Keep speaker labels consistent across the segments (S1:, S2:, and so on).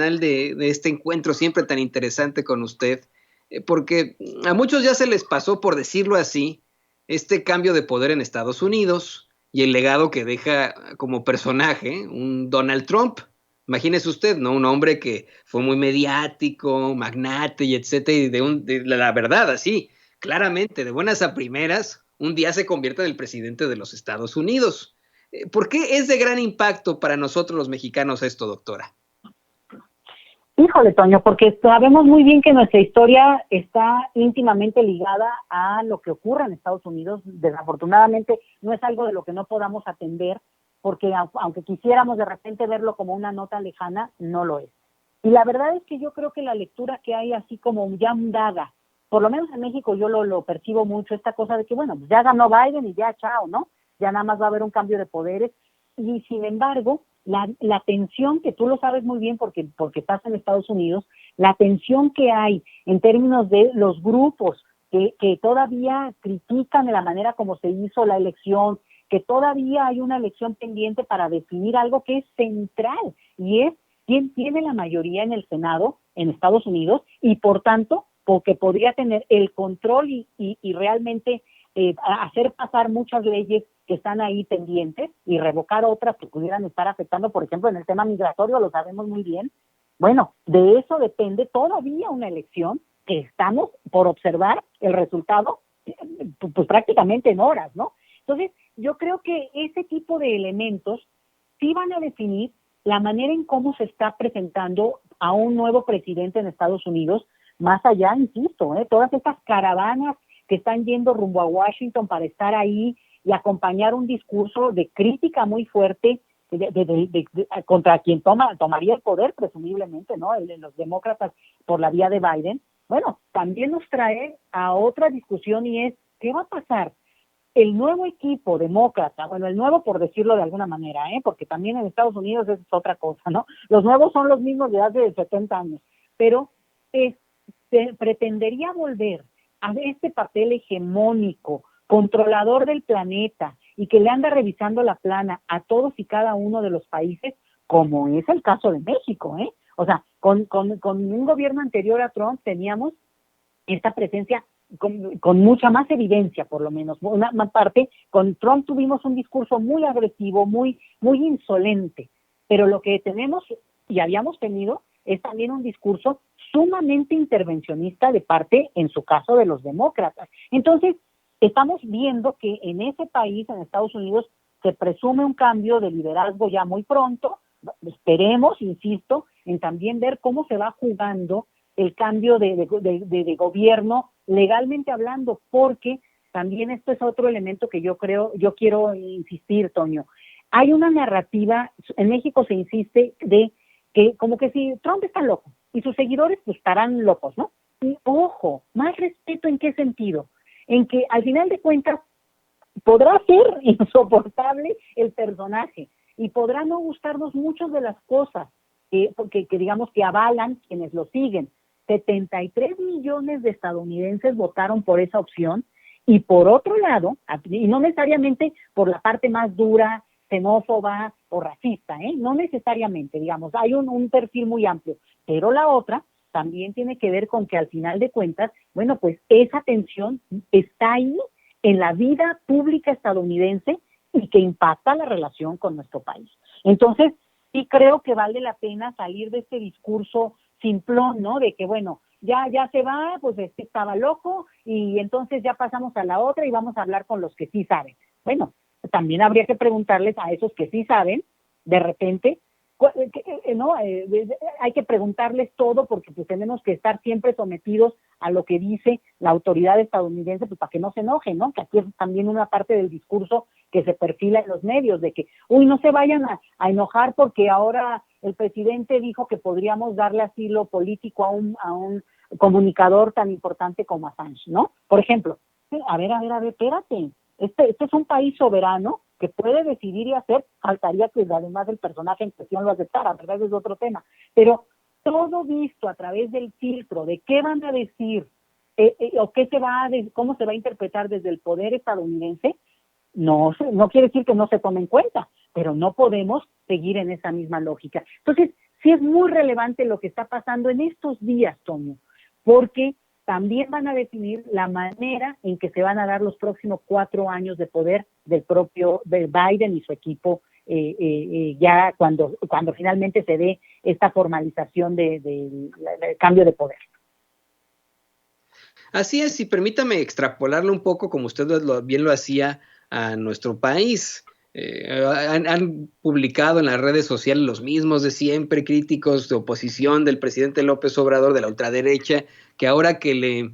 S1: de este encuentro siempre tan interesante con usted, porque a muchos ya se les pasó, por decirlo así, este cambio de poder en Estados Unidos y el legado que deja como personaje un Donald Trump. Imagínese usted, ¿no? Un hombre que fue muy mediático, magnate y etcétera, y de la verdad, así, claramente, de buenas a primeras, un día se convierte en el presidente de los Estados Unidos. ¿Por qué es de gran impacto para nosotros los mexicanos esto, doctora?
S2: Híjole, Toño, porque sabemos muy bien que nuestra historia está íntimamente ligada a lo que ocurre en Estados Unidos. Desafortunadamente, no es algo de lo que no podamos atender, porque aunque quisiéramos de repente verlo como una nota lejana, no lo es. Y la verdad es que yo creo que la lectura que hay así como ya dada, por lo menos en México yo lo percibo mucho, esta cosa de que, bueno, pues ya ganó Biden y ya, chao, ¿no? Ya nada más va a haber un cambio de poderes. Y sin embargo, la tensión, que tú lo sabes muy bien porque estás en Estados Unidos, la tensión que hay en términos de los grupos que todavía critican de la manera como se hizo la elección, que todavía hay una elección pendiente para definir algo que es central, y es quién tiene la mayoría en el Senado en Estados Unidos, y por tanto, porque podría tener el control y realmente hacer pasar muchas leyes que están ahí pendientes y revocar otras que pudieran estar afectando, por ejemplo, en el tema migratorio, lo sabemos muy bien. Bueno, de eso depende todavía una elección que estamos por observar el resultado, pues prácticamente en horas, ¿no? Entonces, yo creo que ese tipo de elementos sí van a definir la manera en cómo se está presentando a un nuevo presidente en Estados Unidos, más allá, insisto, todas estas caravanas que están yendo rumbo a Washington para estar ahí y acompañar un discurso de crítica muy fuerte contra quien tomaría el poder, presumiblemente, ¿no? Los demócratas por la vía de Biden. Bueno, también nos trae a otra discusión, y es, ¿qué va a pasar? El nuevo equipo demócrata, bueno, el nuevo por decirlo de alguna manera, porque también en Estados Unidos es otra cosa, ¿no? Los nuevos son los mismos de hace 70 años, pero se pretendería volver a este papel hegemónico, controlador del planeta, y que le anda revisando la plana a todos y cada uno de los países, como es el caso de México, O sea, con un gobierno anterior a Trump teníamos esta presencia con mucha más evidencia, por lo menos. Una parte, con Trump tuvimos un discurso muy agresivo, muy insolente, pero lo que tenemos y habíamos tenido es también un discurso sumamente intervencionista de parte, en su caso, de los demócratas. Entonces, estamos viendo que en ese país, en Estados Unidos, se presume un cambio de liderazgo ya muy pronto. Esperemos, insisto, en también ver cómo se va jugando el cambio de gobierno legalmente hablando, porque también esto es otro elemento que yo quiero insistir, Toño. Hay una narrativa, en México se insiste de que como que si Trump está loco y sus seguidores pues estarán locos, ¿no? Y ojo, más respeto, ¿en qué sentido? En que al final de cuentas podrá ser insoportable el personaje y podrá no gustarnos muchas de las cosas que digamos que avalan quienes lo siguen. 73 millones de estadounidenses votaron por esa opción, y por otro lado, y no necesariamente por la parte más dura, xenófoba o racista, no necesariamente, digamos, hay un perfil muy amplio, pero la otra también tiene que ver con que al final de cuentas, bueno, pues esa tensión está ahí en la vida pública estadounidense y que impacta la relación con nuestro país. Entonces, sí creo que vale la pena salir de este discurso simplón, ¿no? De que, bueno, ya se va, pues estaba loco, y entonces ya pasamos a la otra y vamos a hablar con los que sí saben. Bueno, también habría que preguntarles a esos que sí saben, de repente, ¿no? Hay que preguntarles todo, porque pues tenemos que estar siempre sometidos a lo que dice la autoridad estadounidense, pues para que no se enojen, ¿no? Que aquí es también una parte del discurso que se perfila en los medios, de que, no se vayan a enojar porque ahora el presidente dijo que podríamos darle asilo político a un comunicador tan importante como Assange, ¿no? Por ejemplo, a ver, espérate, este es un país soberano que puede decidir y hacer, faltaría que además el personaje en cuestión lo aceptara, ¿verdad? Es otro tema, pero todo visto a través del filtro de qué van a decir o cómo se va a interpretar desde el poder estadounidense, no quiere decir que no se tome en cuenta, pero no podemos seguir en esa misma lógica. Entonces, sí es muy relevante lo que está pasando en estos días, Toño, porque también van a definir la manera en que se van a dar los próximos 4 años de poder del propio de Biden y su equipo, ya cuando finalmente se dé esta formalización del cambio de poder.
S1: Así es, y permítame extrapolarlo un poco, como usted bien lo hacía, a nuestro país. Han publicado en las redes sociales los mismos de siempre, críticos de oposición del presidente López Obrador, de la ultraderecha, que ahora que le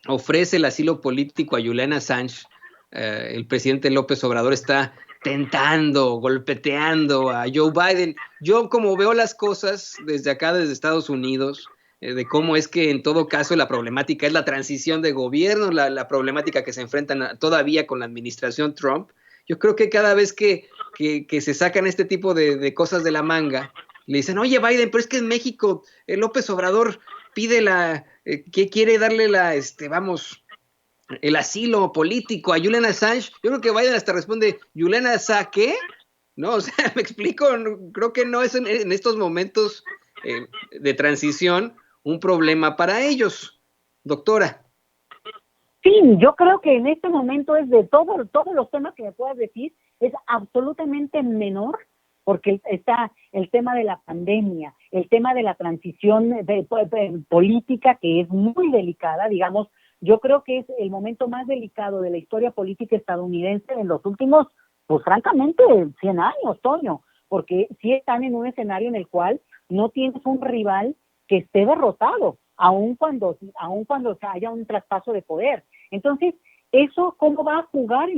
S1: ofrece el asilo político a Julian Assange, el presidente López Obrador está tentando, golpeteando a Joe Biden. Yo, como veo las cosas desde acá, desde Estados Unidos, de cómo es que en todo caso la problemática es la transición de gobierno, la problemática que se enfrentan todavía con la administración Trump. Yo creo que cada vez que se sacan este tipo de cosas de la manga, le dicen, oye Biden, pero es que en México López Obrador pide que quiere darle el asilo político a Julian Assange. Yo creo que Biden hasta responde, ¿Julian Assange qué? No, o sea, me explico, creo que no es en estos momentos de transición un problema para ellos, doctora.
S2: Sí, yo creo que en este momento es de todos los temas que me puedas decir, es absolutamente menor, porque está el tema de la pandemia, el tema de la transición política, que es muy delicada, digamos. Yo creo que es el momento más delicado de la historia política estadounidense en los últimos, pues francamente, 100 años, Toño, porque sí están en un escenario en el cual no tienes un rival que esté derrotado, aun cuando haya un traspaso de poder. Entonces, eso cómo va a jugar,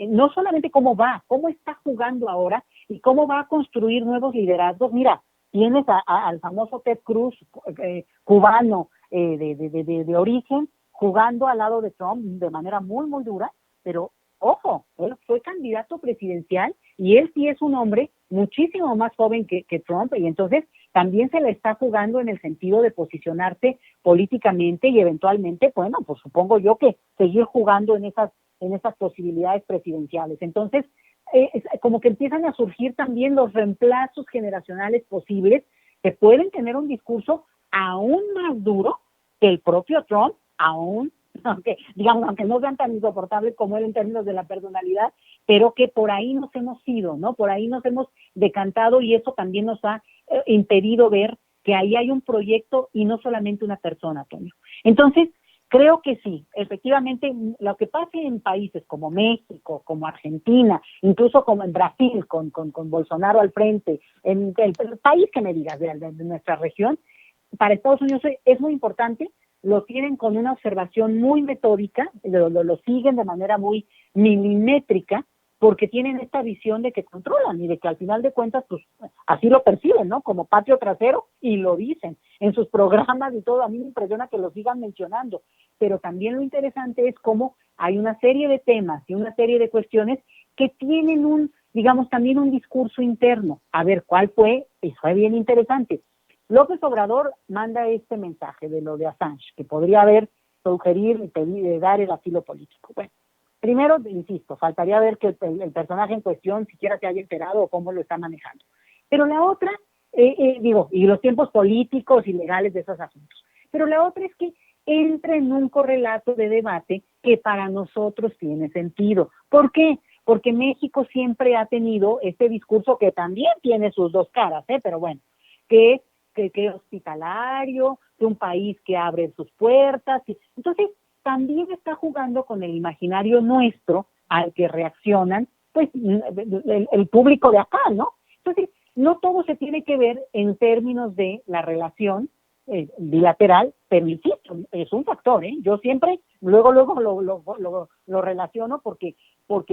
S2: no solamente cómo está jugando ahora y cómo va a construir nuevos liderazgos. Mira, tienes al famoso Ted Cruz, cubano, de origen, jugando al lado de Trump de manera muy, muy dura, pero ojo, él fue candidato presidencial y él sí es un hombre muchísimo más joven que Trump, y entonces también se le está jugando en el sentido de posicionarse políticamente y eventualmente, bueno, pues supongo yo que seguir jugando en esas posibilidades presidenciales. Entonces, como que empiezan a surgir también los reemplazos generacionales posibles que pueden tener un discurso aún más duro que el propio Trump, aunque no sean tan insoportables como él en términos de la personalidad, pero que por ahí nos hemos ido, ¿no? Por ahí nos hemos decantado, y eso también nos ha impedido ver que ahí hay un proyecto y no solamente una persona, Toño. Entonces, creo que sí, efectivamente, lo que pase en países como México, como Argentina, incluso como en Brasil, con Bolsonaro al frente, en el país que me digas de nuestra región, para Estados Unidos es muy importante. Lo tienen con una observación muy metódica, lo siguen de manera muy milimétrica, porque tienen esta visión de que controlan y de que al final de cuentas, pues así lo perciben, ¿no? Como patio trasero, y lo dicen en sus programas y todo. A mí me impresiona que lo sigan mencionando, pero también lo interesante es cómo hay una serie de temas y una serie de cuestiones que tienen también un discurso interno. A ver, ¿cuál fue? Y fue bien interesante. López Obrador manda este mensaje de lo de Assange, que podría haber sugerir y pedir, dar el asilo político. Bueno, primero, insisto, faltaría ver que el personaje en cuestión siquiera se haya enterado o cómo lo está manejando. Pero la otra, y los tiempos políticos y legales de esos asuntos. Pero la otra es que entra en un correlato de debate que para nosotros tiene sentido. ¿Por qué? Porque México siempre ha tenido este discurso que también tiene sus dos caras, pero bueno, que hospitalario, de un país que abre sus puertas. Entonces, también está jugando con el imaginario nuestro al que reaccionan, pues, el público de acá, ¿no? Entonces, no todo se tiene que ver en términos de la relación bilateral, pero insisto, es un factor, ¿eh? Yo siempre, luego lo relaciono porque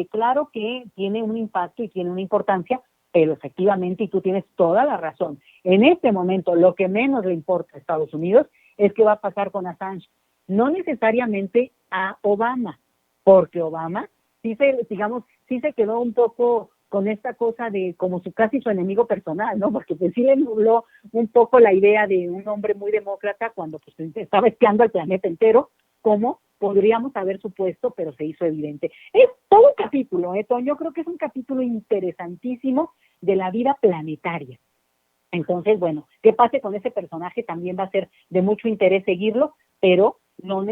S2: claro que tiene un impacto y tiene una importancia, pero efectivamente, y tú tienes toda la razón, en este momento lo que menos le importa a Estados Unidos es qué va a pasar con Assange, no necesariamente a Obama, porque Obama sí se quedó un poco con esta cosa de como casi su enemigo personal, ¿no? Porque pues sí le nubló un poco la idea de un hombre muy demócrata cuando pues estaba espiando al planeta entero, como podríamos haber supuesto, pero se hizo evidente. Es todo un capítulo, Toño, yo creo que es un capítulo interesantísimo de la vida planetaria. Entonces, bueno, qué pase con ese personaje también va a ser de mucho interés seguirlo, pero no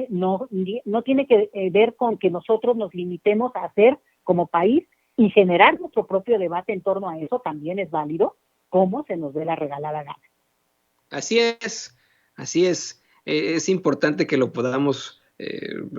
S2: tiene que ver con que nosotros nos limitemos a hacer como país y generar nuestro propio debate en torno a eso también es válido, como se nos dé la regalada gana.
S1: Así es, así es. Es importante que lo podamos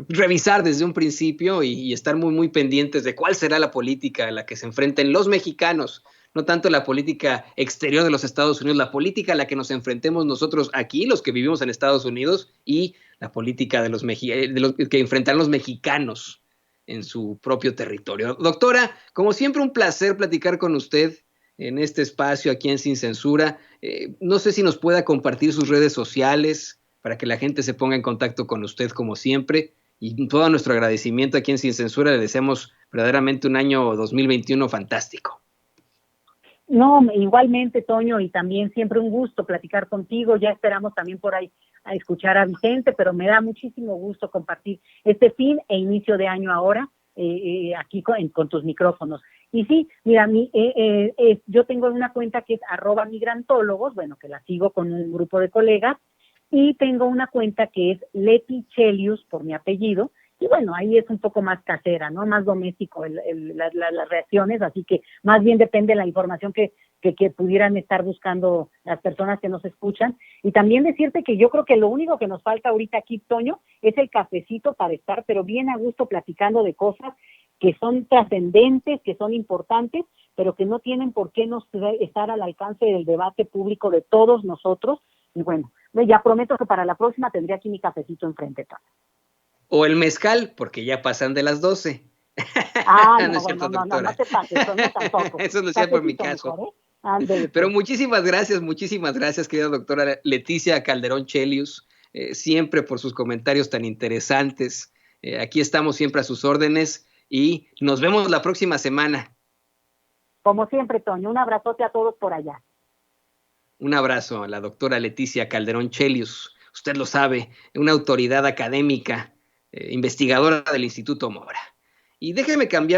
S1: revisar desde un principio y estar muy, muy pendientes de cuál será la política a la que se enfrenten los mexicanos, no tanto la política exterior de los Estados Unidos, la política a la que nos enfrentemos nosotros aquí, los que vivimos en Estados Unidos, y la política de los que enfrentan los mexicanos en su propio territorio. Doctora, como siempre, un placer platicar con usted en este espacio aquí en Sin Censura. No sé si nos pueda compartir sus redes sociales para que la gente se ponga en contacto con usted como siempre. Y todo nuestro agradecimiento aquí en Sin Censura. Le deseamos verdaderamente un año 2021 fantástico.
S2: No, igualmente, Toño, y también siempre un gusto platicar contigo. Ya esperamos también por ahí a escuchar a Vicente, pero me da muchísimo gusto compartir este fin e inicio de año ahora aquí con tus micrófonos. Y sí, mira, yo tengo una cuenta que es @migrantólogos, bueno, que la sigo con un grupo de colegas, y tengo una cuenta que es Leti Chelius, por mi apellido, y bueno, ahí es un poco más casera, ¿no? Más doméstico las reacciones, así que más bien depende de la información que pudieran estar buscando las personas que nos escuchan. Y también decirte que yo creo que lo único que nos falta ahorita aquí, Toño, es el cafecito para estar, pero bien a gusto platicando de cosas que son trascendentes, que son importantes, pero que no tienen por qué no estar al alcance del debate público de todos nosotros. Y bueno, ya prometo que para la próxima tendré aquí mi cafecito enfrente, Toño.
S1: O el mezcal, porque ya pasan de las 12.
S2: No es cierto, no te pases, no tampoco.
S1: Eso no es cierto por mi caso.
S2: Mejor, ¿eh?
S1: Pero muchísimas gracias, querida doctora Leticia Calderón Chelius, siempre por sus comentarios tan interesantes. Aquí estamos siempre a sus órdenes y nos vemos la próxima semana.
S2: Como siempre, Toño, un abrazote a todos por allá.
S1: Un abrazo a la doctora Leticia Calderón Chelius. Usted lo sabe, una autoridad académica, investigadora del Instituto Mora. Y déjeme cambiar